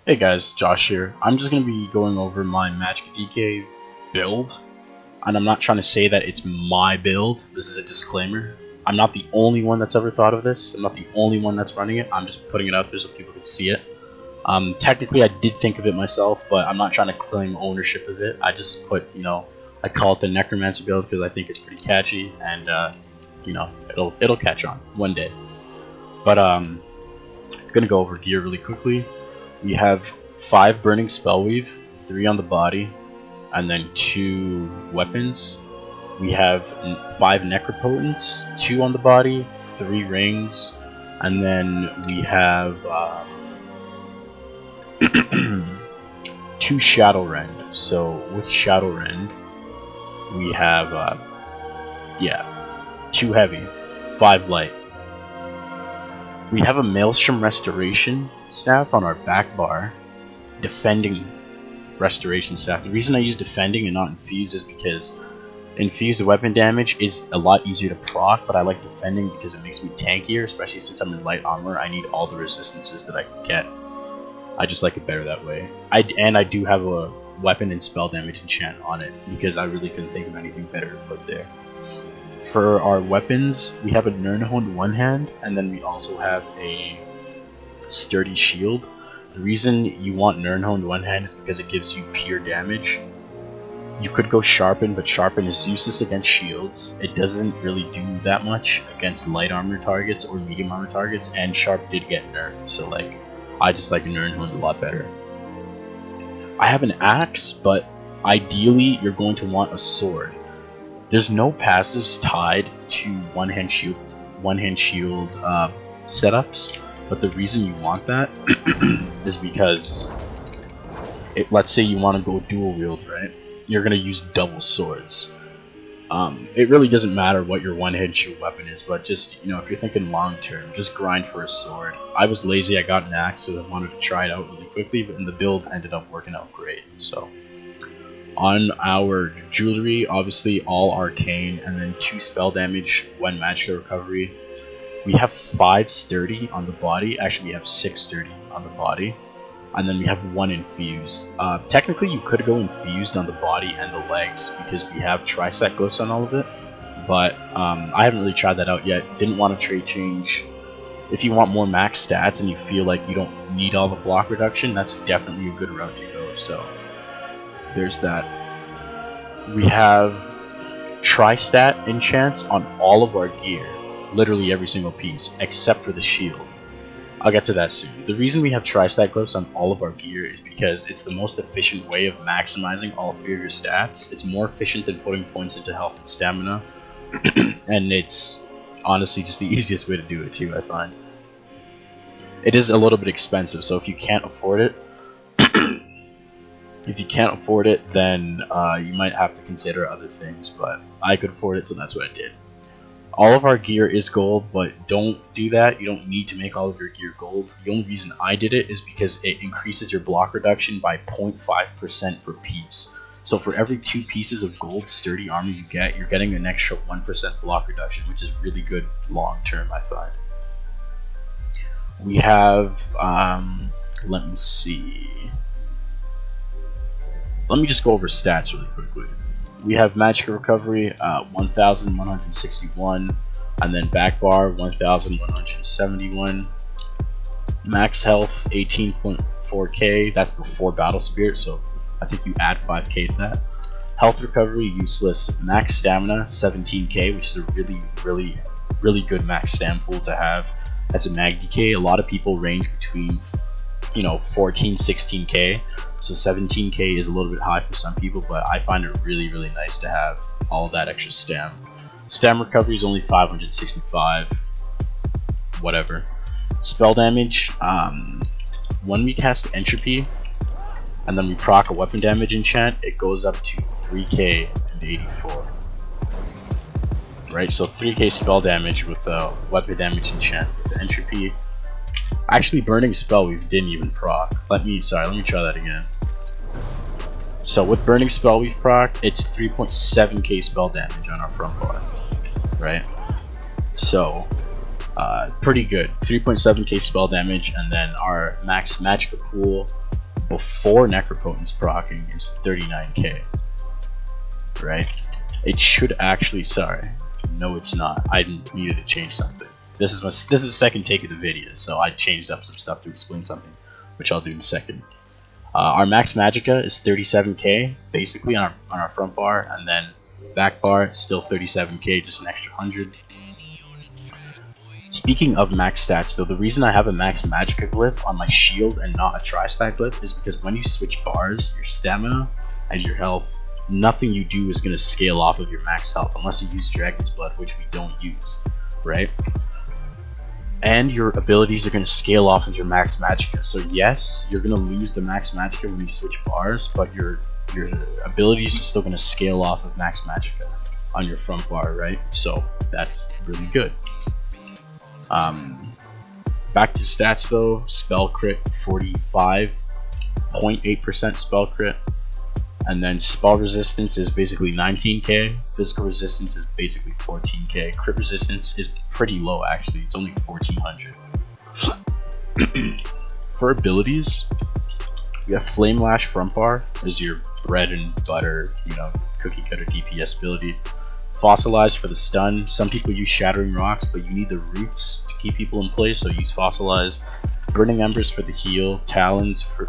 Hey guys, Josh here. I'm just going to be going over my Magicka DK build, and I'm not trying to say that it's my build. This is a disclaimer. I'm not the only one that's ever thought of this. I'm not the only one that's running it. I'm just putting it out there so people can see it. Technically I did think of it myself, but I'm not trying to claim ownership of it. I just put, I call it the Necromancer build because I think it's pretty catchy, and it'll catch on one day. But I'm gonna go over gear really quickly. We have 5 Burning Spellweave, 3 on the body, and then 2 weapons. We have 5 Necropotents, 2 on the body, 3 rings, and then we have 2 Shadow Rend. So with Shadow Rend, we have 2 heavy, 5 light. We have a Maelstrom Restoration staff on our back bar, defending restoration staff. The reason I use defending and not infuse is because infused weapon damage is a lot easier to proc, but I like defending because it makes me tankier, especially since I'm in light armor. I need all the resistances that I can get. I just like it better that way. I do have a weapon and spell damage enchant on it because I really couldn't think of anything better to put there. For our weapons, we have a Nirnhoned one hand, and then we also have a sturdy shield. The reason you want Nirnhoned one hand is because it gives you pure damage. You could go Sharpen, but Sharpen is useless against shields. It doesn't really do that much against light armor targets or medium armor targets, and Sharp did get nerfed, so I just like Nirnhoned a lot better. I have an axe, but ideally you're going to want a sword. There's no passives tied to one-hand shield setups, but the reason you want that is because let's say you want to go dual wield, right? You're gonna use double swords. It really doesn't matter what your one-hand shield weapon is, but just if you're thinking long term, just grind for a sword. I was lazy, I got an axe, so I wanted to try it out really quickly, but the build ended up working out great. So on our jewelry, obviously all arcane, and then 2 spell damage, 1 Magicka recovery. We have 5 sturdy on the body. Actually, we have 6 sturdy on the body, and then we have 1 infused. Technically, you could go infused on the body and the legs because we have tri-set ghosts on all of it, but I haven't really tried that out yet. Didn't want to trait change. If you want more max stats and you feel like you don't need all the block reduction, that's definitely a good route to go. So there's that. We have tri-stat enchants on all of our gear, literally every single piece, except for the shield. I'll get to that soon. The reason we have tri-stat glyphs on all of our gear is because it's the most efficient way of maximizing all 3 of your stats. It's more efficient than putting points into health and stamina, and it's honestly just the easiest way to do it too, I find. It is a little bit expensive, so if you can't afford it, then you might have to consider other things, but I could afford it, so that's what I did. All of our gear is gold, but don't do that. You don't need to make all of your gear gold. The only reason I did it is because it increases your block reduction by 0.5% per piece. So for every 2 pieces of gold sturdy armor you get, you're getting an extra 1% block reduction, which is really good long term, I find. We have, let me see. Let me just go over stats really quickly. We have Magicka recovery 1161, and then back bar 1171. Max health 18.4k. That's before battle spirit, so I think you add 5k to that. Health recovery useless. Max stamina 17k, which is a really good max stam pool to have as a mag DK. A lot of people range between 14-16k. So 17k is a little bit high for some people, but I find it really nice to have all of that extra stam. Stam recovery is only 565, whatever. Spell damage, when we cast Entropy, and then we proc a weapon damage enchant, it goes up to 3k and 84. Right, so 3k spell damage with the weapon damage enchant with the Entropy. Actually, Burning Spell we didn't even proc. Let me try that again. So with Burning Spell we've proc, it's 3.7k spell damage on our front bar, right? So Pretty good. 3.7k spell damage, and then our max Magicka pool before Necropotence proccing is 39k. Right? It should actually, sorry, no it's not. I needed to change something. This is the second take of the video, so I changed up some stuff to explain something, which I'll do in a second. Our max Magicka is 37k basically on our front bar, and then back bar still 37k, just an extra 100. Speaking of max stats though, the reason I have a max Magicka glyph on my shield and not a tri-stack glyph is because when you switch bars, your stamina and your health, nothing you do is going to scale off of your max health unless you use Dragon's Blood, which we don't use, right? And your abilities are going to scale off of your max Magicka. So yes, you're going to lose the max Magicka when you switch bars, but your abilities are still going to scale off of max Magicka on your front bar, right? So that's really good. Back to stats though, spell crit 45.8% spell crit, and then spell resistance is basically 19k, physical resistance is basically 14k, crit resistance is pretty low actually, it's only 1400. For abilities, we have Flame Lash front bar is your bread and butter, you know, cookie cutter DPS ability. Fossilize for the stun. Some people use Shattering Rocks, but you need the roots to keep people in place, so use Fossilize. Burning Embers for the heal. Talons for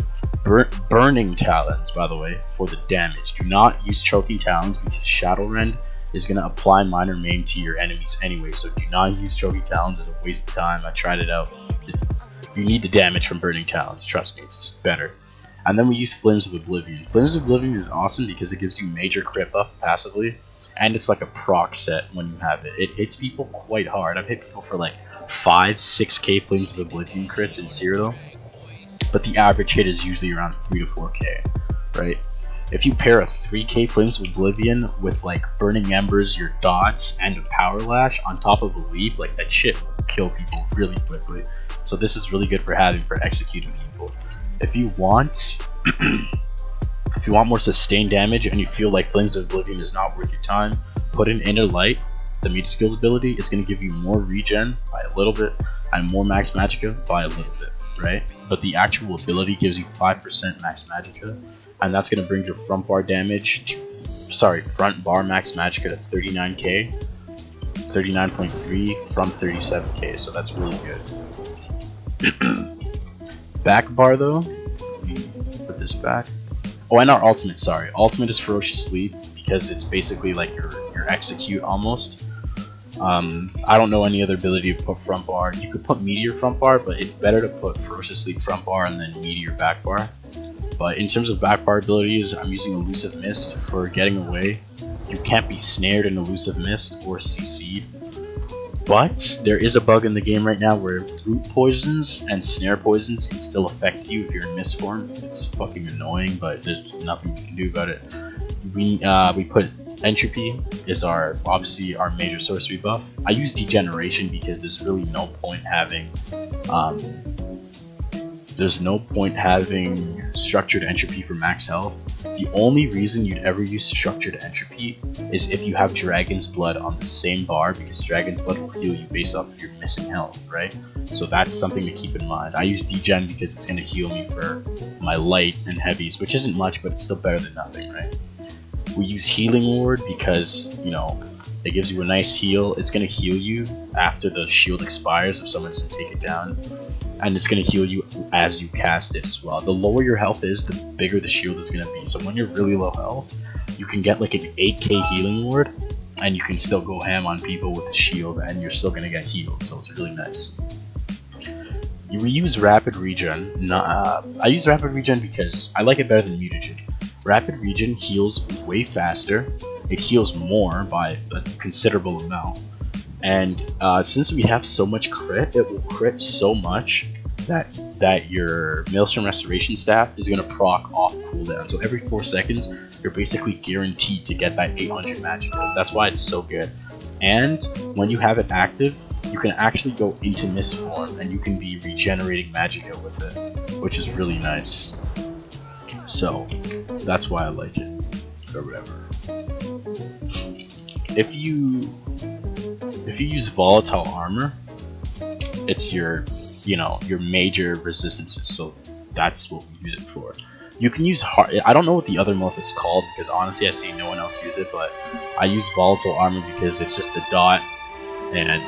Burning Talons, by the way, for the damage. Do not use Choking Talons because Shadow Rend is going to apply Minor Maim to your enemies anyway, so do not use Choking Talons. It's a waste of time. I tried it out. You need the damage from Burning Talons, trust me, it's just better. And then we use Flames of Oblivion. Flames of Oblivion is awesome because it gives you major crit buff passively, and it's like a proc set when you have it. It hits people quite hard. I've hit people for like 5-6k Flames of Oblivion crits in Cyrodiil, but the average hit is usually around 3 to 4k, right? If you pair a 3k Flames of Oblivion with like Burning Embers, your dots, and a Power Lash on top of a leap, like that shit will kill people really quickly. So this is really good for executing people. If you want more sustained damage and you feel like Flames of Oblivion is not worth your time, put in Inner Light, the meat skill ability. It's going to give you more regen by a little bit and more max Magicka by a little bit, right? But the actual ability gives you 5% max Magicka, and that's going to bring your front bar damage to, front bar max Magicka to 39k, 39.3 from 37k, so that's really good. Back bar though, put this back. Oh, and our ultimate, sorry. Ultimate is Ferocious Leap because it's basically like your execute almost. I don't know any other ability to put front bar. You could put Meteor front bar, but it's better to put Ferocious Leap front bar and then Meteor back bar. But in terms of back bar abilities, I'm using Elusive Mist for getting away. You can't be snared in Elusive Mist or CC'd. But there is a bug in the game right now where root poisons and snare poisons can still affect you if you're in mist form. It's fucking annoying, but there's nothing you can do about it. We put Entropy is obviously our major sorcery buff. I use Degeneration because there's really no point having structured entropy for max health. The only reason you'd ever use structured entropy is if you have Dragon's Blood on the same bar, because Dragon's Blood will heal you based off of your missing health, right? So that's something to keep in mind. I use Degen because it's going to heal me for my light and heavies, which isn't much, but it's still better than nothing, right? We use Healing Ward because, you know, it gives you a nice heal. It's going to heal you after the shield expires if someone doesn't take it down. And it's going to heal you as you cast it as well. The lower your health is, the bigger the shield is going to be. So when you're really low health, you can get like an 8k Healing Ward, and you can still go ham on people with the shield, and you're still going to get healed. So it's really nice. You use Rapid Regen. I use Rapid Regen because I like it better than Mutagen. Rapid Regen heals way faster. It heals more by a considerable amount. And since we have so much crit, it will crit so much that your Maelstrom Restoration Staff is going to proc off cooldown. So every 4 seconds, you're basically guaranteed to get that 800 Magicka. That's why it's so good. And when you have it active, you can actually go into Mist form, and you can be regenerating Magicka with it, which is really nice. So that's why I like it, or whatever. If you use Volatile Armor, it's your, you know, your major resistances. So that's what we use it for. You can use hard. I don't know what the other morph is called because honestly I see no one else use it, but I use volatile armor because it's just the dot, and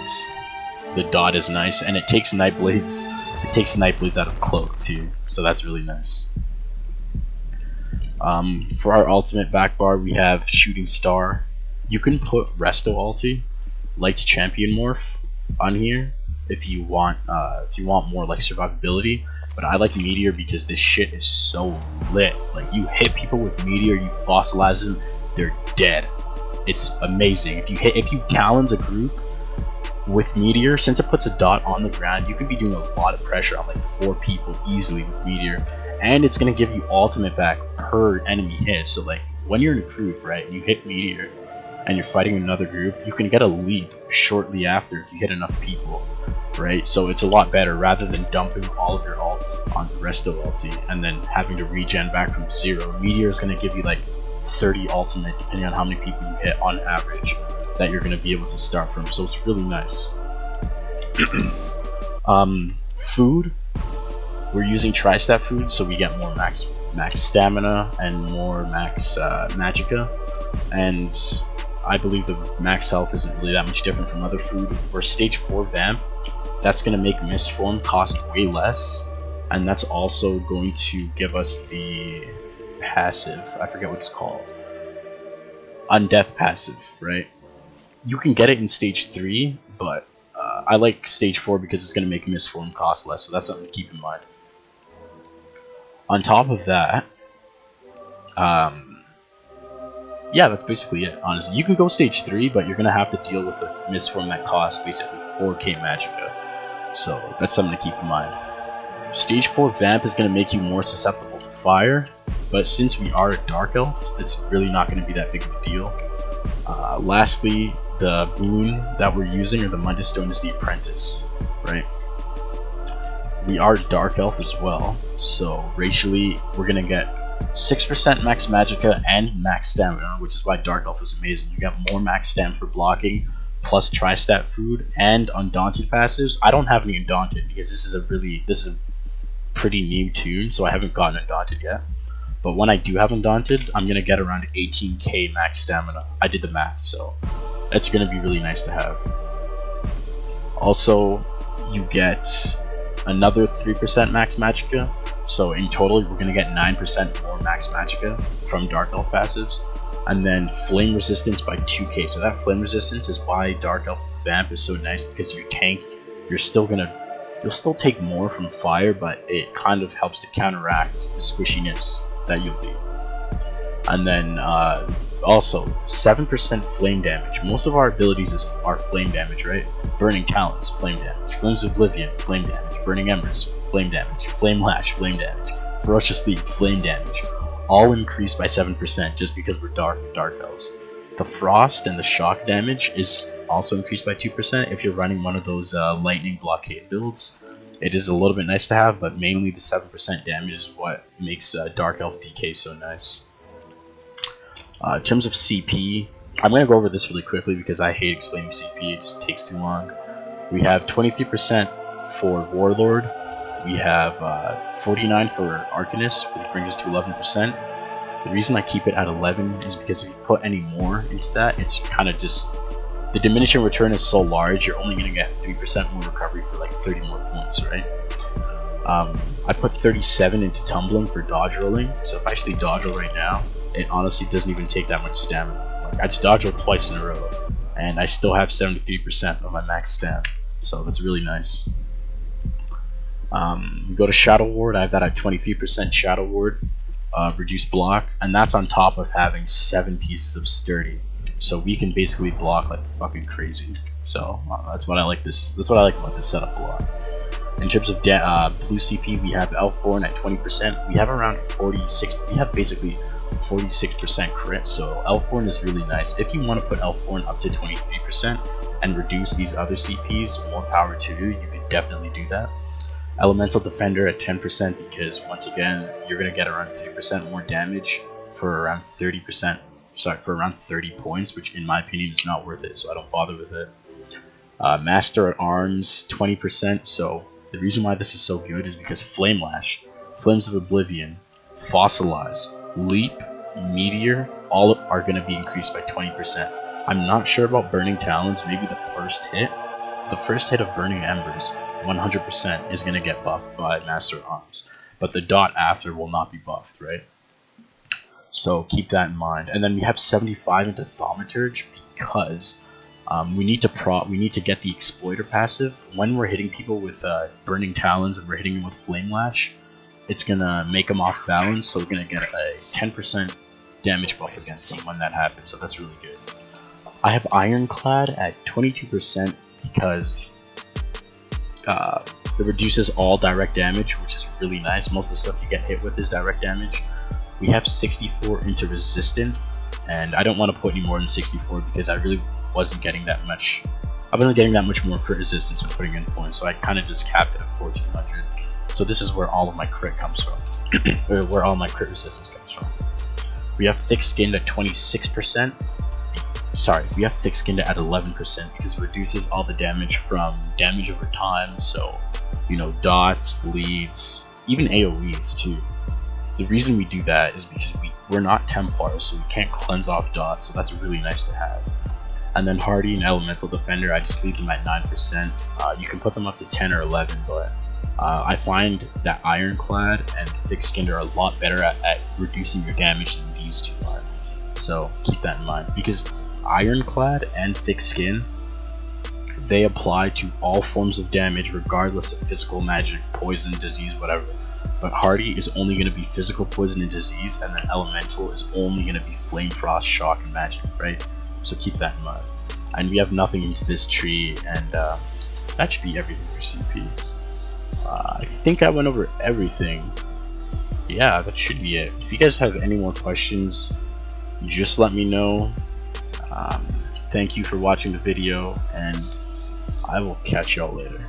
the dot is nice, and it takes Nightblades. It takes Nightblades out of cloak too, so that's really nice. For our ultimate back bar, we have Shooting Star. You can put Resto ulti, Light's Champion morph, on here if you want more like survivability. But I like Meteor because this shit is so lit. Like, you hit people with Meteor, you fossilize them, they're dead. It's amazing. If you Talons a group with Meteor, since it puts a dot on the ground, you can be doing a lot of pressure on like 4 people easily with Meteor, and it's gonna give you ultimate back per enemy hit. So like when you're in a group, right, and you hit Meteor and you're fighting another group, you can get a leap shortly after if you hit enough people, right? So it's a lot better rather than dumping all of your ults on the Resto ulti and then having to regen back from 0. Meteor is gonna give you like 30 ultimate depending on how many people you hit on average that you're going to be able to start from, so it's really nice. Food, we're using Tri-Stat food, so we get more max stamina and more max Magicka, and I believe the max health isn't really that much different from other food. For stage 4 Vamp, that's going to make Mistform cost way less, and that's also going to give us the passive, I forget what it's called, Undeath passive, right? You can get it in stage 3, but I like stage 4 because it's going to make Mistform cost less, so that's something to keep in mind. On top of that, yeah, that's basically it, honestly. You can go stage 3, but you're going to have to deal with a Mistform that costs basically 4k Magicka, so that's something to keep in mind. Stage 4 Vamp is going to make you more susceptible to fire, but since we are a Dark Elf, it's really not going to be that big of a deal. Lastly, the boon that we're using, or the Mundus stone, is the Apprentice, right? We are Dark Elf as well, so racially we're gonna get 6% max Magicka and max stamina, which is why Dark Elf is amazing. You get more max stam for blocking, plus Tri-Stat food, and Undaunted passives. I don't have any Undaunted because this is a pretty new tune, so I haven't gotten Undaunted yet. But when I do have Undaunted, I'm gonna get around 18k max stamina. I did the math, so it's gonna be really nice to have. Also, you get another 3% max Magicka, so in total we're gonna get 9% more max Magicka from Dark Elf passives, and then Flame Resistance by 2k. So that Flame Resistance is why Dark Elf Vamp is so nice, because your tank, you'll still take more from fire, but it kind of helps to counteract the squishiness that you'll be. And then also 7% flame damage. Most of our abilities are flame damage, right? Burning Talons, flame damage. Flames of Oblivion, flame damage. Burning Embers, flame damage. Flame Lash, flame damage. Ferocious Leap, flame damage. All increased by 7% just because we're dark elves. The frost and the shock damage is also increased by 2% if you're running one of those lightning blockade builds. It is a little bit nice to have, but mainly the 7% damage is what makes Dark Elf DK so nice. In terms of CP, I'm going to go over this really quickly because I hate explaining CP, it just takes too long. We have 23% for Warlord, we have 49 for Arcanist, which brings us to 11%. The reason I keep it at 11 is because if you put any more into that, it's kind of just, the diminishing return is so large, you're only going to get 3% more recovery for like 30 more points, right? I put 37 into Tumbling for dodge rolling, so if I actually dodge roll right now, it honestly doesn't even take that much stamina. Like, I just dodge roll twice in a row, and I still have 73% of my max stam, so that's really nice. We go to Shadow Ward. I have that at 23% Shadow Ward, reduced block, and that's on top of having 7 pieces of Sturdy, so we can basically block like fucking crazy. So that's what I like about this setup a lot. In terms of blue CP, we have Elfborn at 20%. We have around 46. We have basically 46% crit. So Elfborn is really nice. If you want to put Elfborn up to 23% and reduce these other CPs, more power to you. You could definitely do that. Elemental Defender at 10% because once again, you're gonna get around 3% more damage for around 30%. Sorry, for around 30 points, which in my opinion is not worth it. So I don't bother with it. Master at Arms 20%. So the reason why this is so good is because Flame Lash, Flames of Oblivion, Fossilize, Leap, Meteor, all are going to be increased by 20%. I'm not sure about Burning Talons. Maybe the first hit of Burning Embers 100% is going to get buffed by Master at Arms, but the dot after will not be buffed, right? So keep that in mind. And then we have 75 into Thaumaturge because we need to get the Exploiter passive. When we're hitting people with Burning Talons and we're hitting them with Flame Lash, it's gonna make them off balance, so we're gonna get a 10% damage buff against them when that happens, so that's really good. I have Ironclad at 22% because it reduces all direct damage, which is really nice. Most of the stuff you get hit with is direct damage. We have 64 into Resistant, and I don't want to put any more than 64 because I really wasn't getting that much. I wasn't getting that much more crit resistance when putting in points, so I kind of just capped it at 1400. So this is where all of my crit comes from, or where all my crit resistance comes from. We have Thick Skinned at 26%. Sorry, we have Thick Skinned at 11% because it reduces all the damage from damage over time. So, you know, dots, bleeds, even AoEs too. The reason we do that is because we're not Templars, so we can't cleanse off dots, so that's really nice to have. And then Hardy and Elemental Defender, I just leave them at 9%. You can put them up to 10 or 11, but I find that Ironclad and Thick Skinned are a lot better at reducing your damage than these two are. So keep that in mind, because Ironclad and Thick Skin, they apply to all forms of damage regardless of physical, magic, poison, disease, whatever. But Hardy is only going to be physical, poison, and disease, and then Elemental is only going to be flame, frost, shock, and magic, right? So keep that in mind. And we have nothing into this tree, and that should be everything for CP. I think I went over everything. Yeah, that should be it. If you guys have any more questions, just let me know. Thank you for watching the video, and I will catch y'all later.